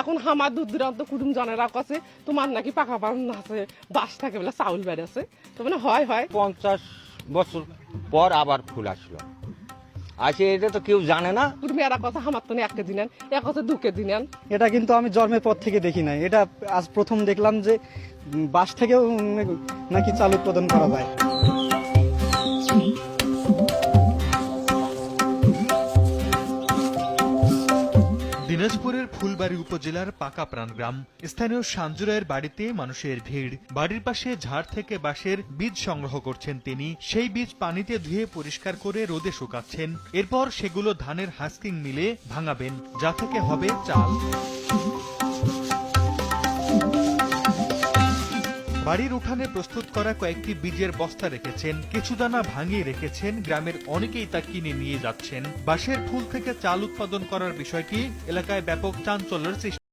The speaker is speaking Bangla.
এখন আমার দূর দূরান্ত কুটুম জনেরা কাছে তোমার নাকি পাকা পান আছে বাস থাকে বলে চাউল বেড়েছে তো মানে হয় 50 বছর পর আবার ফুল আসলো আসে, এটা তো কেউ জানে না। কুটুম এরা কথা আমার তো 1 কেজি নেন, 2 কেজি নেন। এটা কিন্তু আমি জন্মের পর থেকে দেখি নাই, এটা আজ প্রথম দেখলাম যে বাঁশ থেকেও নাকি চাল উৎপাদন করা যায়। দিনাজপুরের ফুলবাড়ী উপজেলার পাকাপ্রাণ গ্রাম। স্থানীয় সাঞ্জুরায়ের বাড়িতে মানুষের ভিড়। বাড়ির পাশে ঝাড় থেকে বাঁশের বীজ সংগ্রহ করছেন তিনি। সেই বীজ পানিতে ধুয়ে পরিষ্কার করে রোদে শুকাচ্ছেন। এরপর সেগুলো ধানের হাস্কিং মিলে ভাঙাবেন, যা থেকে হবে চাল। বাড়ির উঠানে প্রস্তুত করা কয়েকটি বীজের বস্তা রেখেছেন, কিছু দানা ভাঙিয়ে রেখেছেন। গ্রামের অনেকেই তা কিনে নিয়ে যাচ্ছেন। বাঁশের ফুল থেকে চাল উৎপাদন করার বিষয়টি এলাকায় ব্যাপক চাঞ্চল্যের সৃষ্টি